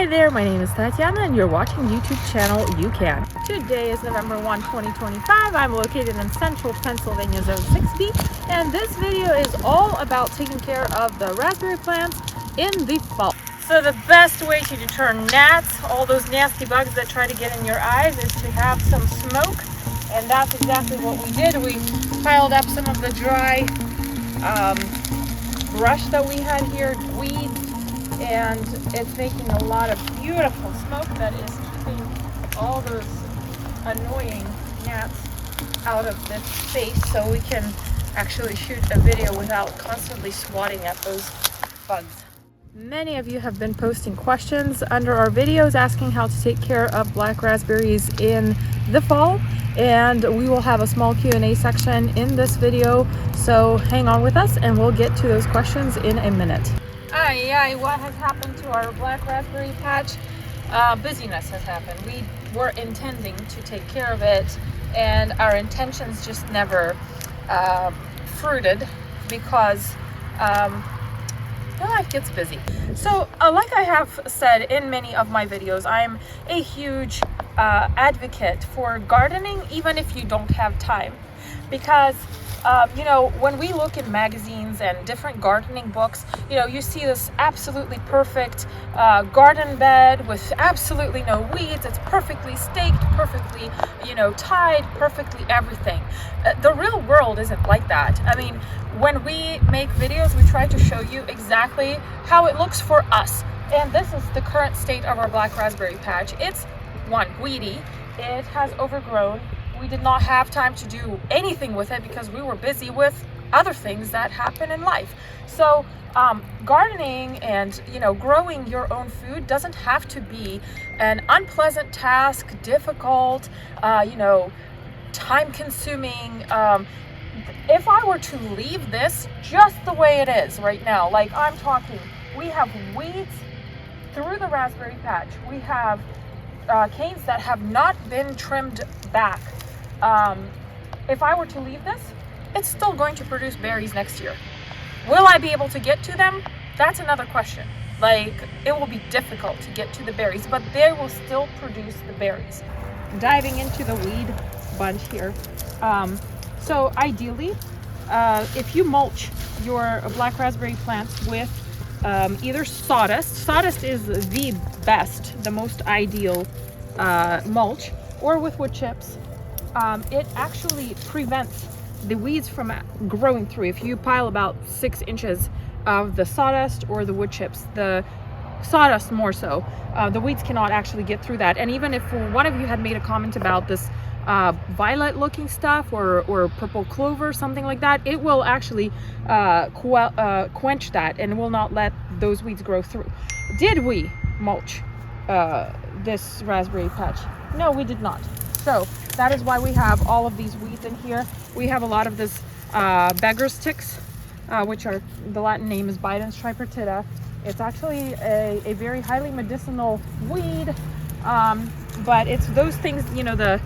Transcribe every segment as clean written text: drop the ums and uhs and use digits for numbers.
Hi there, my name is Tatiana and you're watching YouTube channel You Can. Today is November 1, 2025. I'm located in central Pennsylvania, zone 6B, and this video is all about taking care of the raspberry plants in the fall. So the best way to deter gnats, all those nasty bugs that try to get in your eyes, is to have some smoke, and that's exactly what we did. We piled up some of the dry brush that we had here, weeds, and it's making a lot of beautiful smoke that is keeping all those annoying gnats out of this space, so we can actually shoot a video without constantly swatting at those bugs. Many of you have been posting questions under our videos asking how to take care of black raspberries in the fall, and we will have a small Q&A section in this video, so hang on with us and we'll get to those questions in a minute. What has happened to our black raspberry patch? Busyness has happened. We were intending to take care of it, and our intentions just never fruited because life gets busy. So like I have said in many of my videos, I'm a huge advocate for gardening even if you don't have time, because you know, when we look in magazines and different gardening books, you know, you see this absolutely perfect garden bed with absolutely no weeds. It's perfectly staked, perfectly, you know, tied, perfectly everything. The real world isn't like that. I mean, when we make videos, we try to show you exactly how it looks for us. And this is the current state of our black raspberry patch. It's weedy. It has overgrown. We did not have time to do anything with it because we were busy with other things that happen in life. So gardening and, you know, growing your own food doesn't have to be an unpleasant task, difficult, you know, time consuming. If I were to leave this just the way it is right now, like I'm talking, we have weeds through the raspberry patch. We have canes that have not been trimmed back. If I were to leave this, it's still going to produce berries next year. Will I be able to get to them? That's another question. Like, it will be difficult to get to the berries, but they will still produce the berries. Diving into the weed bunch here. So ideally, if you mulch your black raspberry plants with either sawdust is the best, the most ideal mulch, or with wood chips. It actually prevents the weeds from growing through. If you pile about 6 inches of the sawdust or the wood chips, the sawdust more so, the weeds cannot actually get through that. And even if one of you had made a comment about this violet looking stuff or purple clover, something like that, it will actually quench that and will not let those weeds grow through. Did we mulch this raspberry patch? No, we did not. So that is why we have all of these weeds in here. We have a lot of this beggar's ticks, which are, the Latin name is Bidens tripartita. It's actually a very highly medicinal weed, but it's those things, you know, the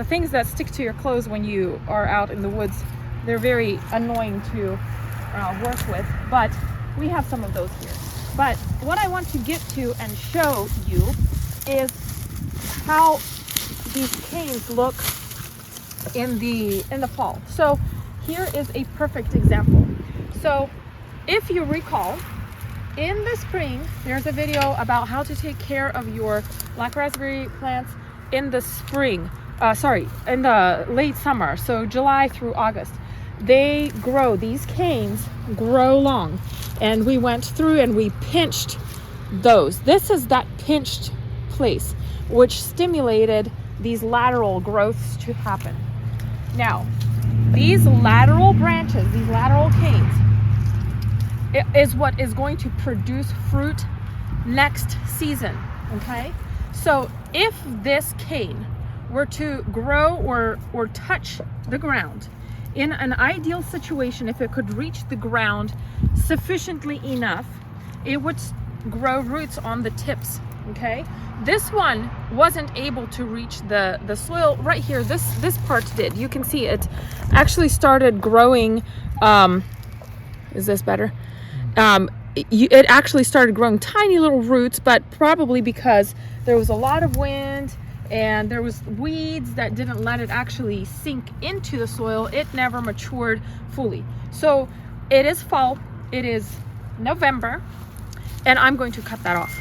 things that stick to your clothes when you are out in the woods. They're very annoying to work with, but we have some of those here. But what I want to get to and show you is how these canes look in the fall. So here is a perfect example. So if you recall, in the spring there's a video about how to take care of your black raspberry plants in the spring, in the late summer, so July through August. They grow, these canes grow long, and we went through and we pinched those. This is that pinched place which stimulated these lateral growths to happen. Now, these lateral branches, these lateral canes, is what is going to produce fruit next season, okay? So if this cane were to grow or touch the ground, in an ideal situation, if it could reach the ground sufficiently enough, it would grow roots on the tips, okay? This one wasn't able to reach the soil right here. This part did. You can see it actually started growing. Is this better? it actually started growing tiny little roots, but probably because there was a lot of wind and there was weeds that didn't let it actually sink into the soil, it never matured fully. So it is fall, it is November, and I'm going to cut that off.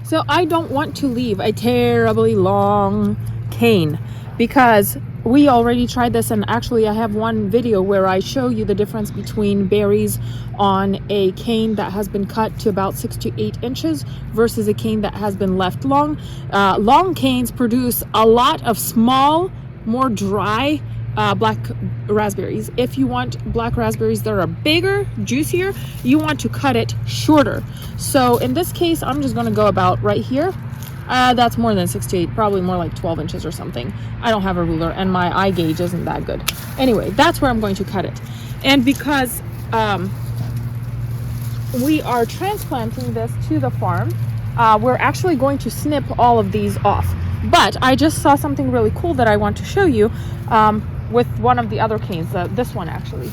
So I don't want to leave a terribly long cane, because we already tried this, and actually I have one video where I show you the difference between berries on a cane that has been cut to about 6 to 8 inches versus a cane that has been left long. Long canes produce a lot of small, more dry black raspberries. If you want black raspberries that are bigger, juicier, you want to cut it shorter. So in this case, I'm just going to go about right here. That's more than 6 to 8, probably more like 12 inches or something. I don't have a ruler and my eye gauge isn't that good. Anyway, that's where I'm going to cut it. And because we are transplanting this to the farm, we're actually going to snip all of these off. But I just saw something really cool that I want to show you with one of the other canes, this one actually.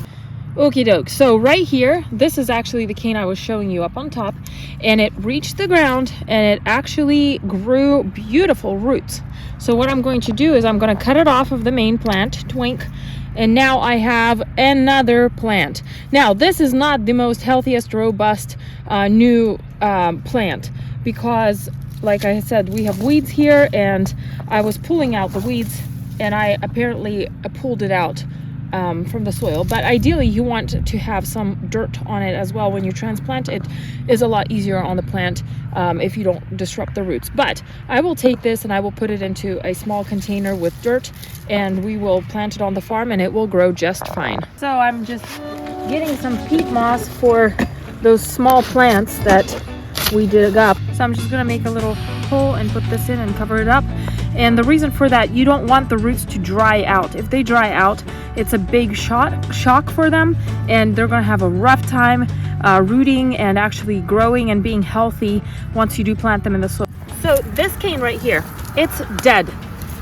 Okie doke, so right here, this is actually the cane I was showing you up on top, and it reached the ground and it actually grew beautiful roots. So what I'm going to do is I'm going to cut it off of the main plant, twink, and now I have another plant. Now this is not the most healthiest, robust new plant, because like I said, we have weeds here, and I was pulling out the weeds and I apparently pulled it out from the soil. But ideally you want to have some dirt on it as well when you transplant. It is a lot easier on the plant if you don't disrupt the roots. But I will take this and I will put it into a small container with dirt, and we will plant it on the farm and it will grow just fine. So I'm just getting some peat moss for those small plants that we dig up. So I'm just gonna make a little hole and put this in and cover it up. And the reason for that, you don't want the roots to dry out. If they dry out, it's a big shock for them, and they're gonna have a rough time rooting and actually growing and being healthy once you do plant them in the soil. So this cane right here, it's dead.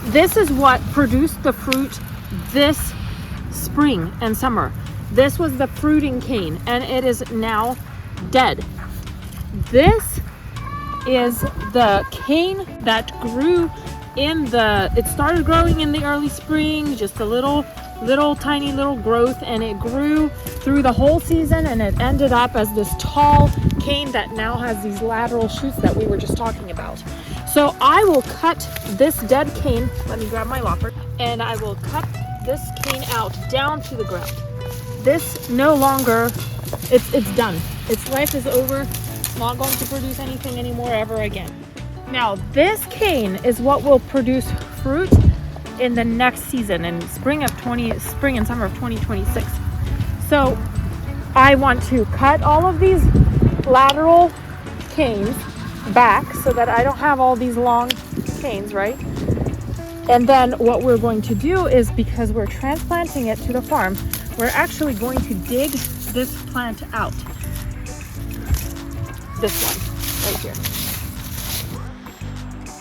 This is what produced the fruit this spring and summer. This was the fruiting cane, and it is now dead. This is the cane that grew it started growing in the early spring, just a little tiny little growth, and it grew through the whole season, and it ended up as this tall cane that now has these lateral shoots that we were just talking about. So I will cut this dead cane, let me grab my lopper, and I will cut this cane out down to the ground. This no longer, it's done. Its life is over. It's not going to produce anything anymore ever again. Now this cane is what will produce fruit in the next season, in spring and summer of 2026. So I want to cut all of these lateral canes back so that I don't have all these long canes, right? And then what we're going to do is, because we're transplanting it to the farm, we're actually going to dig this plant out. This one right here.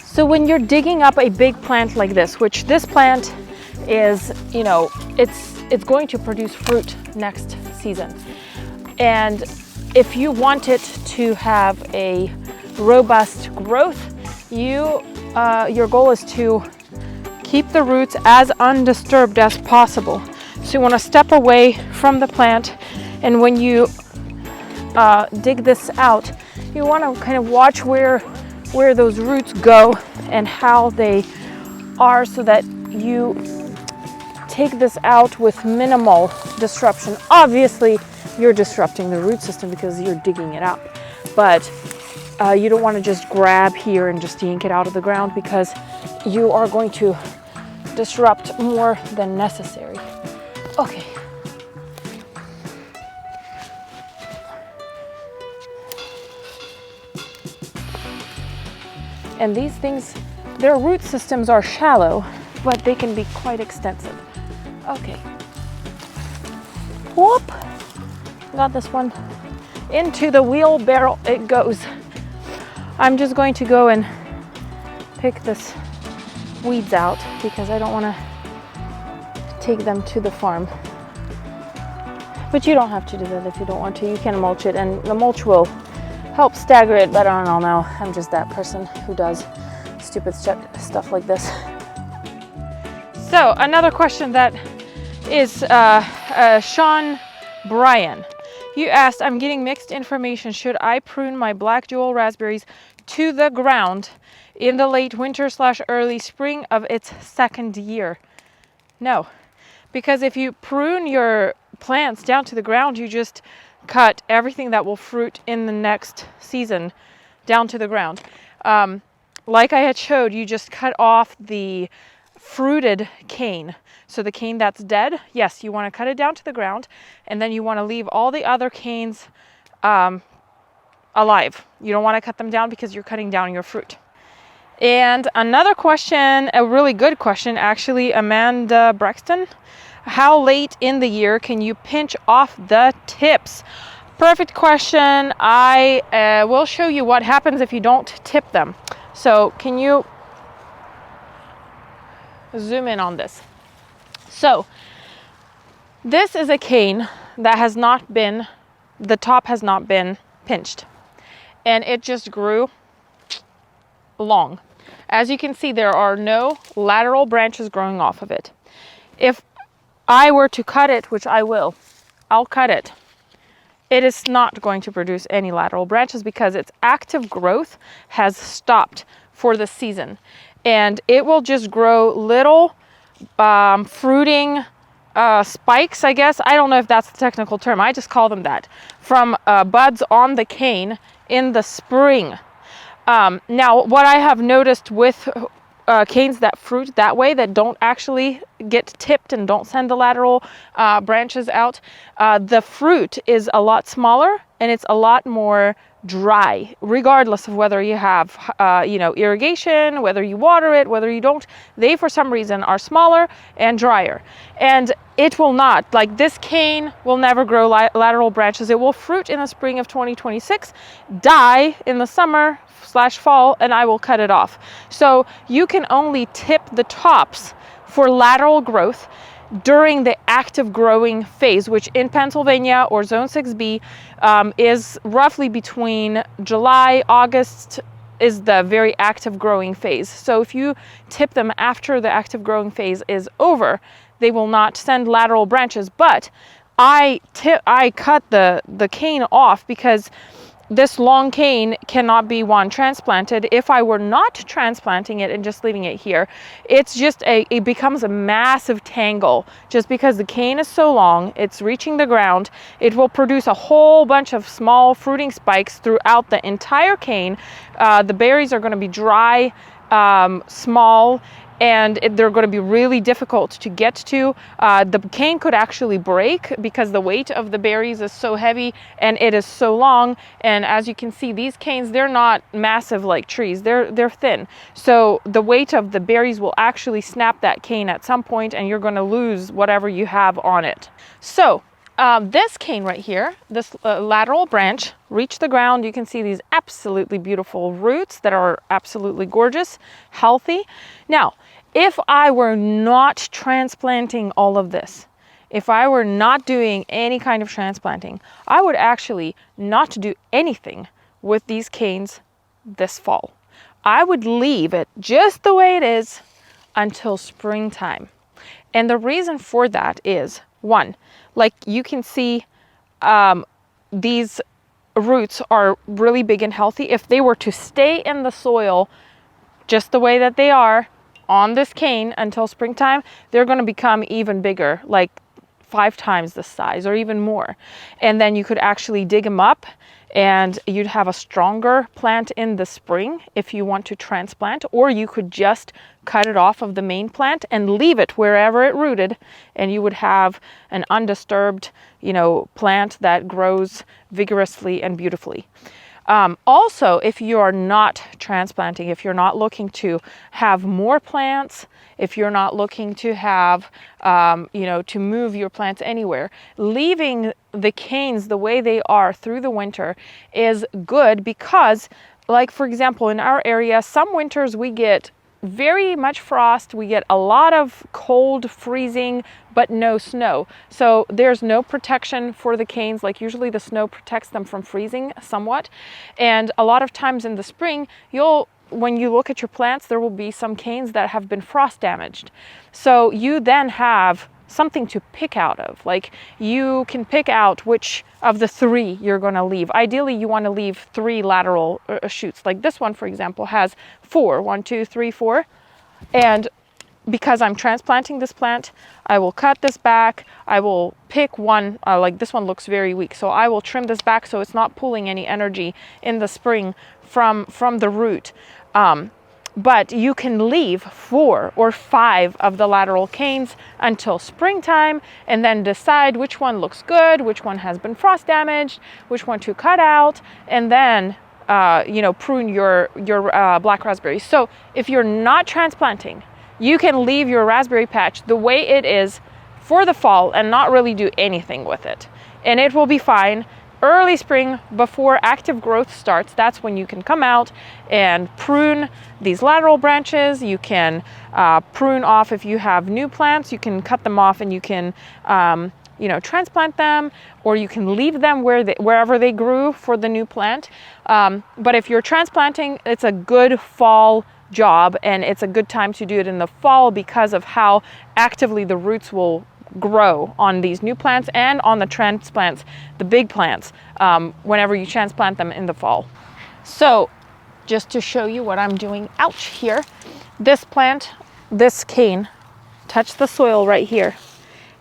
So when you're digging up a big plant like this, which this plant is, it's going to produce fruit next season. And if you want it to have a robust growth, your goal is to keep the roots as undisturbed as possible. So you want to step away from the plant, and when you dig this out, you want to kind of watch where those roots go and how they are, so that you take this out with minimal disruption. Obviously, you're disrupting the root system because you're digging it up, but you don't want to just grab here and just yank it out of the ground, because you are going to disrupt more than necessary. Okay. And these things, their root systems are shallow, but they can be quite extensive. Okay. Whoop! Got this one. Into the wheelbarrow it goes. I'm just going to go and pick this weeds out because I don't want to take them to the farm. But you don't have to do that if you don't want to. You can mulch it, and the mulch will help stagger it, but I don't know. I'm just that person who does stupid stuff like this. So another question that is Sean Bryan. You asked, I'm getting mixed information. Should I prune my black jewel raspberries to the ground in the late winter / early spring of its second year? No, because if you prune your plants down to the ground, you just cut everything that will fruit in the next season down to the ground. Like I had showed, you just cut off the fruited cane. So the cane that's dead, yes, you want to cut it down to the ground, and then you want to leave all the other canes alive. You don't want to cut them down because you're cutting down your fruit. And another question, a really good question, actually, Amanda Braxton. How late in the year can you pinch off the tips? Perfect question. I will show you what happens if you don't tip them. So can you zoom in on this? So this is a cane that has not been, the top has not been pinched, and it just grew long. As you can see, there are no lateral branches growing off of it. If I were to cut it, which I will, I'll cut it. It is not going to produce any lateral branches because its active growth has stopped for the season. And it will just grow little fruiting spikes, I guess. I don't know if that's the technical term. I just call them that. From buds on the cane in the spring. Now, what I have noticed with canes that fruit that way, that don't actually get tipped and don't send the lateral branches out, the fruit is a lot smaller and it's a lot more dry, regardless of whether you have irrigation, whether you water it, whether you don't. They for some reason are smaller and drier, and it will not, like this cane will never grow lateral branches. It will fruit in the spring of 2026, die in the summer / fall, and I will cut it off. So you can only tip the tops for lateral growth during the active growing phase, which in Pennsylvania or Zone 6B is roughly between July, August is the very active growing phase. So if you tip them after the active growing phase is over, they will not send lateral branches. But I cut the cane off because this long cane cannot be transplanted. If I were not transplanting it and just leaving it here, it's just it becomes a massive tangle just because the cane is so long, it's reaching the ground. It will produce a whole bunch of small fruiting spikes throughout the entire cane. The berries are going to be dry, small, and they're going to be really difficult to get to. The cane could actually break because the weight of the berries is so heavy and it is so long. And as you can see, these canes, they're not massive like trees. They're thin. So the weight of the berries will actually snap that cane at some point, and you're going to lose whatever you have on it. So this cane right here, this lateral branch, reached the ground. You can see these absolutely beautiful roots that are absolutely gorgeous, healthy. Now, if I were not transplanting all of this, if I were not doing any kind of transplanting, I would actually not do anything with these canes this fall. I would leave it just the way it is until springtime. And the reason for that is, one, like you can see, these roots are really big and healthy. If they were to stay in the soil just the way that they are on this cane until springtime, they're going to become even bigger, like 5 times the size or even more. And then you could actually dig them up and you'd have a stronger plant in the spring if you want to transplant, or you could just cut it off of the main plant and leave it wherever it rooted, and you would have an undisturbed, plant that grows vigorously and beautifully. Also, if you are not transplanting, if you're not looking to have more plants, if you're not looking to have, to move your plants anywhere, leaving the canes the way they are through the winter is good because, like, for example, in our area, some winters we get very much frost. We get a lot of cold, freezing, but no snow. So there's no protection for the canes. Like usually the snow protects them from freezing somewhat. And a lot of times in the spring, when you look at your plants, there will be some canes that have been frost damaged. So you then have something to pick out of. Like you can pick out which of the 3 you're going to leave. Ideally, you want to leave 3 lateral shoots. Like this one, for example, has 4. 1, 2, 3, 4. And because I'm transplanting this plant, I will cut this back. I will pick one, like this one looks very weak. So I will trim this back so it's not pulling any energy in the spring from the root. But you can leave 4 or 5 of the lateral canes until springtime and then decide which one looks good, which one has been frost damaged, which one to cut out, and then prune your black raspberries. So if you're not transplanting, you can leave your raspberry patch the way it is for the fall and not really do anything with it. And it will be fine. Early spring, before active growth starts, that's when you can come out and prune these lateral branches. You can prune off if you have new plants. You can cut them off and you can transplant them, or you can leave them wherever they grew for the new plant. But if you're transplanting, it's a good fall job, and it's a good time to do it in the fall because of how actively the roots will grow on these new plants and on the transplants, the big plants, whenever you transplant them in the fall. So just to show you what I'm doing out here, this cane touched the soil right here,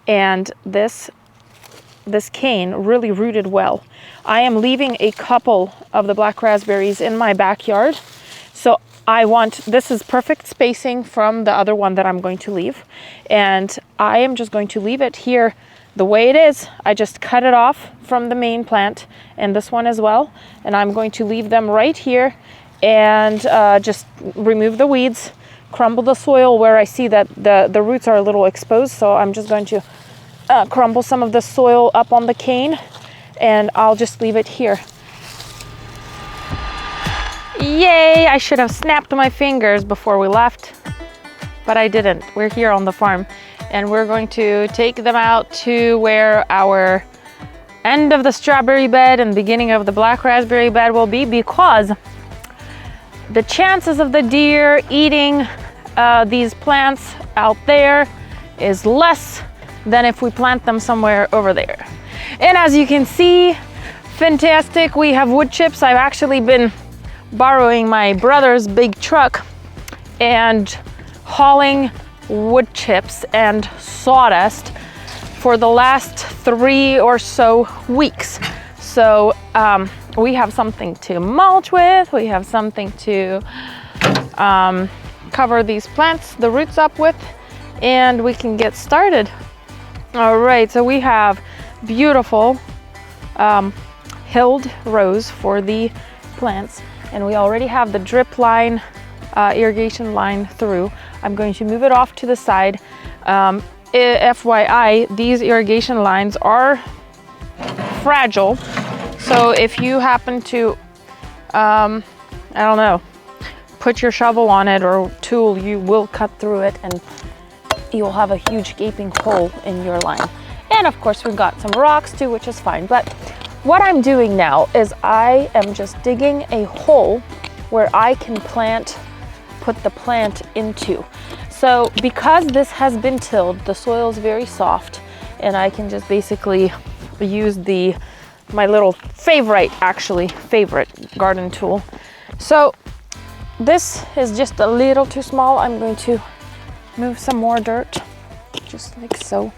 and this cane really rooted well. I am leaving a couple of the black raspberries in my backyard. So this is perfect spacing from the other one that I'm going to leave. And I am just going to leave it here the way it is. I just cut it off from the main plant and this one as well. And I'm going to leave them right here and just remove the weeds, crumble the soil where I see that the roots are a little exposed. So I'm just going to crumble some of the soil up on the cane, and I'll just leave it here. Yay! I should have snapped my fingers before we left, but I didn't. We're here on the farm, and we're going to take them out to where our end of the strawberry bed and beginning of the black raspberry bed will be, because the chances of the deer eating these plants out there is less than if we plant them somewhere over there. And as you can see, fantastic, we have wood chips. I've actually been borrowing my brother's big truck and hauling wood chips and sawdust for the last 3 or so weeks. So we have something to mulch with, we have something to cover these plants, the roots up with, and we can get started. All right, so we have beautiful hilled rows for the plants, and we already have the drip line, irrigation line through. I'm going to move it off to the side. FYI, these irrigation lines are fragile, so if you happen to, I don't know, put your shovel on it or tool, you will cut through it and you'll have a huge gaping hole in your line. And of course we've got some rocks too, which is fine. But what I'm doing now is I am just digging a hole where I can put the plant into. So because this has been tilled, the soil is very soft, and I can just basically use my little favorite garden tool. So this is just a little too small. I'm going to move some more dirt, just like so.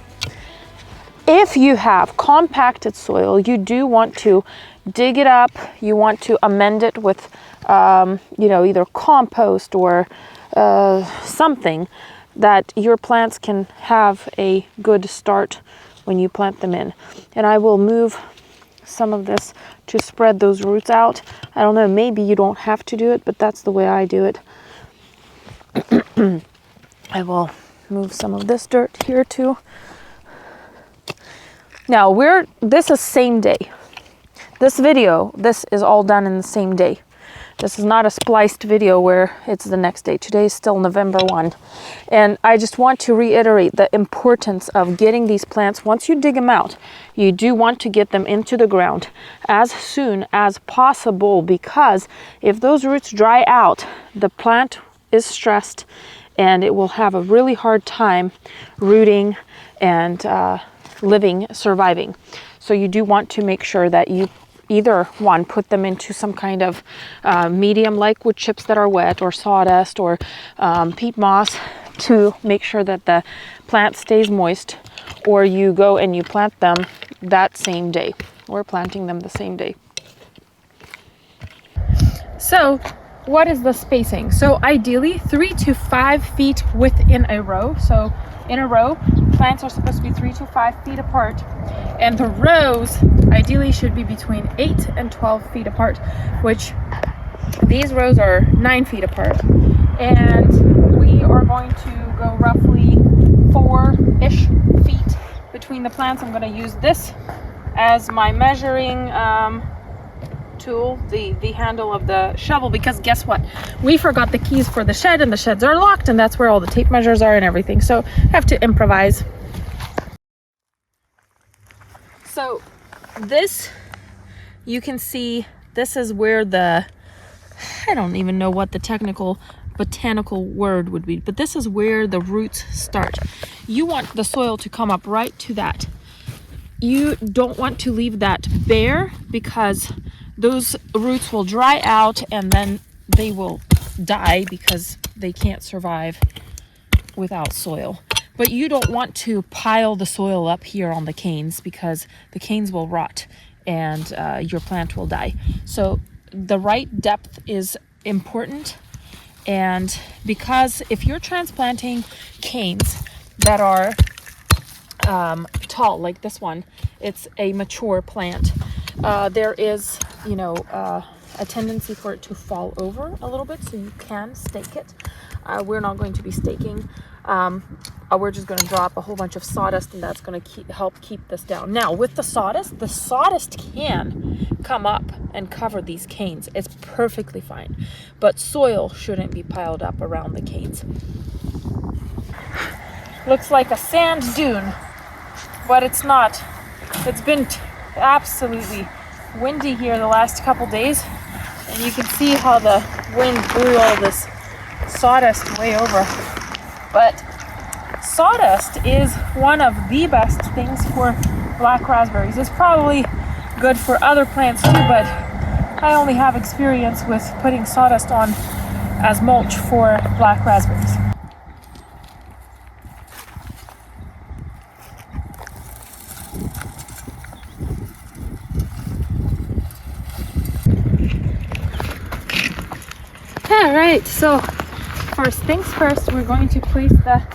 If you have compacted soil, you do want to dig it up. You want to amend it with, either compost or something that your plants can have a good start when you plant them in. And I will move some of this to spread those roots out. I don't know, maybe you don't have to do it, but that's the way I do it. I will move some of this dirt here too. Now this is same day. This is all done in the same day. This is not a spliced video where it's the next day. Today is still November 1. And I just want to reiterate the importance of getting these plants. Once you dig them out, you do want to get them into the ground as soon as possible, because if those roots dry out, the plant is stressed and it will have a really hard time rooting and surviving. So you do want to make sure that you either one, put them into some kind of medium like wood chips that are wet, or sawdust, or peat moss, to make sure that the plant stays moist, or you go and you plant them that same day. We're planting them the same day. So what is the spacing? So ideally 3 to 5 feet within a row. So in a row, plants are supposed to be 3 to 5 feet apart, and the rows ideally should be between 8 and 12 feet apart, which these rows are 9 feet apart. And we are going to go roughly 4-ish feet between the plants. I'm going to use this as my measuring tool, the handle of the shovel, because guess what? We forgot the keys for the shed, and the sheds are locked, and that's where all the tape measures are and everything. So I have to improvise. So this, you can see, this is where the, I don't even know what the technical botanical word would be, but this is where the roots start. You want the soil to come up right to that. You don't want to leave that bare, because those roots will dry out and then they will die because they can't survive without soil. But you don't want to pile the soil up here on the canes, because the canes will rot and your plant will die. So the right depth is important. And because if you're transplanting canes that are tall, like this one, it's a mature plant, there is, a tendency for it to fall over a little bit, so you can stake it. We're not going to be staking. We're just going to drop a whole bunch of sawdust, and that's going to help keep this down. Now, with the sawdust can come up and cover these canes. It's perfectly fine, but soil shouldn't be piled up around the canes. Looks like a sand dune, but it's not. It's been absolutely windy here the last couple days, and you can see how the wind blew all this sawdust way over. But sawdust is one of the best things for black raspberries. It's probably good for other plants too, but I only have experience with putting sawdust on as mulch for black raspberries. Alright, so first things first, we're going to place the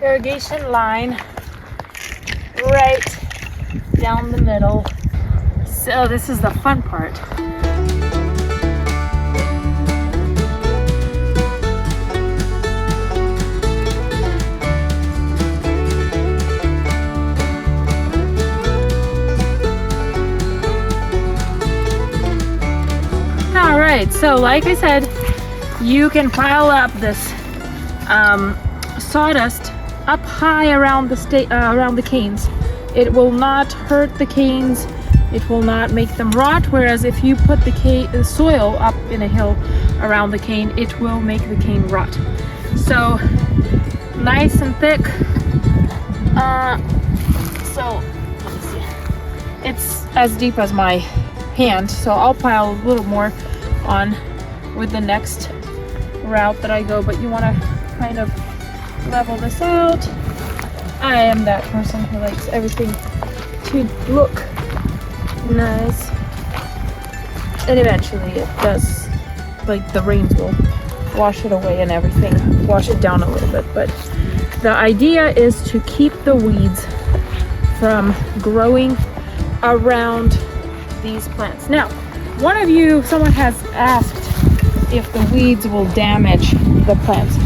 irrigation line right down the middle. So this is the fun part. Alright, so like I said, you can pile up this sawdust up high around the canes. It will not hurt the canes. It will not make them rot. Whereas if you put the soil up in a hill around the cane, it will make the cane rot. So nice and thick. So let me see. It's as deep as my hand. So I'll pile a little more on with the next route that I go, but you want to kind of level this out. I am that person who likes everything to look nice, and eventually it does, like the rains will wash it away and everything, wash it down a little bit, but the idea is to keep the weeds from growing around these plants. Now, someone has asked if the weeds will damage the plants.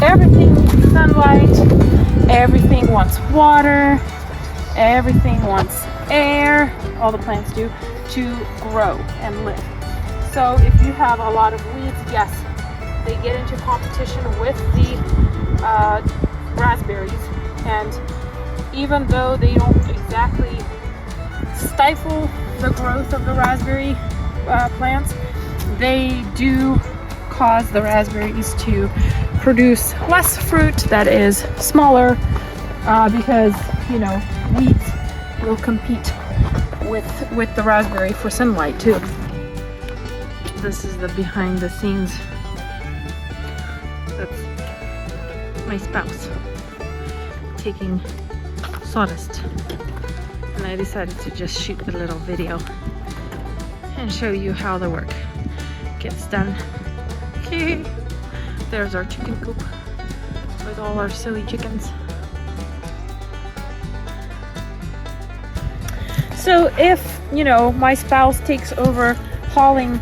Everything needs sunlight, everything wants water, everything wants air, all the plants do, to grow and live. So if you have a lot of weeds, yes, they get into competition with the raspberries, and even though they don't exactly stifle the growth of the raspberry plants, they do cause the raspberries to produce less fruit that is smaller, because, you know, weeds will compete with the raspberry for sunlight too. This is the behind the scenes. That's my spouse taking sawdust, and I decided to just shoot a little video and show you how the work gets done. Okay, there's our chicken coop with all our silly chickens. So if, you know, my spouse takes over hauling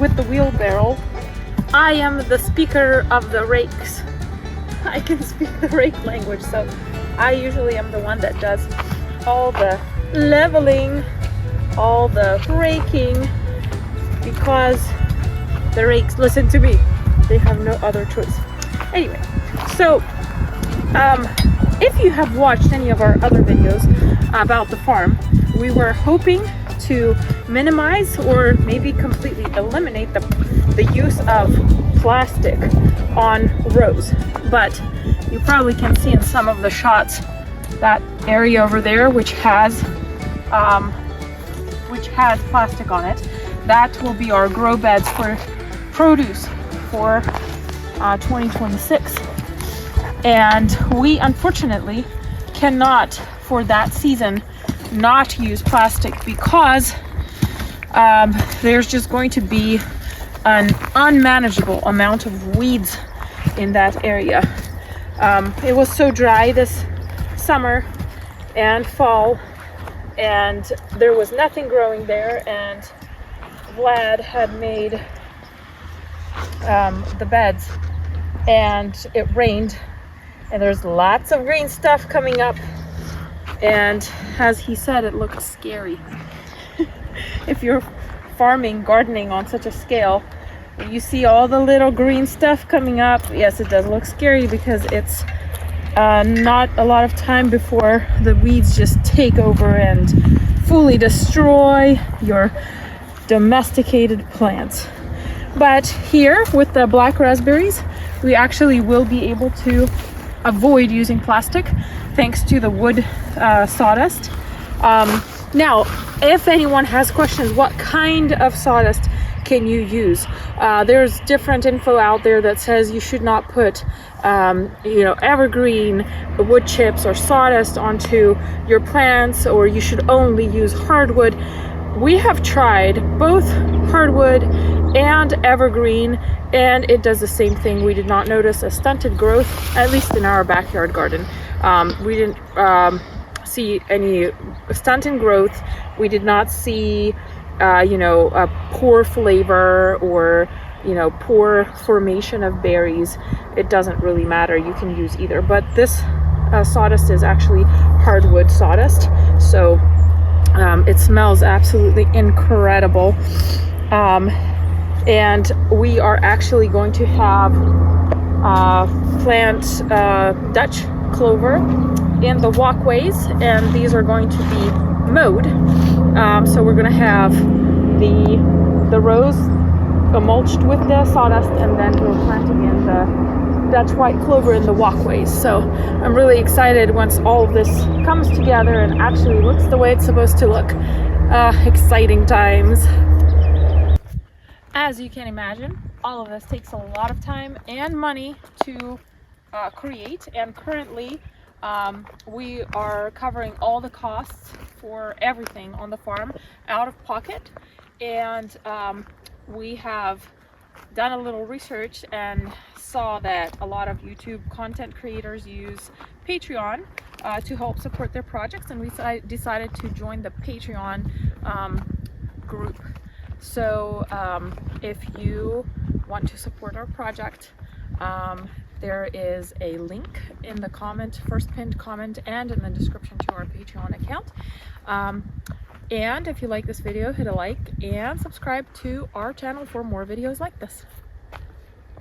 with the wheelbarrow, I am the speaker of the rakes. I can speak the rake language, so I usually am the one that does all the leveling, all the raking, because the rakes listen to me. They have no other choice. Anyway, so if you have watched any of our other videos about the farm, we were hoping to minimize or maybe completely eliminate the use of plastic on rows. But you probably can see in some of the shots that area over there which has plastic on it. That will be our grow beds for produce for 2026. And we unfortunately cannot, for that season, not use plastic because there's just going to be an unmanageable amount of weeds in that area. It was so dry this summer and fall, and there was nothing growing there, and Vlad had made the beds, and it rained, and there's lots of green stuff coming up, and as he said, it looked scary. If you're farming, gardening on such a scale, you see all the little green stuff coming up. Yes, it does look scary because it's not a lot of time before the weeds just take over and fully destroy your domesticated plants. But here with the black raspberries, we actually will be able to avoid using plastic thanks to the wood sawdust. Now, if anyone has questions, what kind of sawdust can you use? There's different info out there that says you should not put evergreen wood chips or sawdust onto your plants, or you should only use hardwood. We have tried both hardwood and evergreen, and it does the same thing. We did not notice a stunted growth, at least in our backyard garden. We didn't see any stunted growth. We did not see a poor flavor or poor formation of berries. It doesn't really matter. You can use either, but this sawdust is actually hardwood sawdust, so it smells absolutely incredible. And we are actually going to have plant Dutch clover in the walkways, and these are going to be mowed. So we're going to have the rows mulched with the sawdust, and then we're planting in the Dutch white clover in the walkways. So I'm really excited once all of this comes together and actually looks the way it's supposed to look. Exciting times. As you can imagine, all of this takes a lot of time and money to create, and currently we are covering all the costs for everything on the farm out of pocket, and we have done a little research and saw that a lot of YouTube content creators use Patreon to help support their projects, and we decided to join the Patreon group. So if you want to support our project, There is a link in the comment, first pinned comment, and in the description to our Patreon account. And if you like this video, hit a like and subscribe to our channel for more videos like this.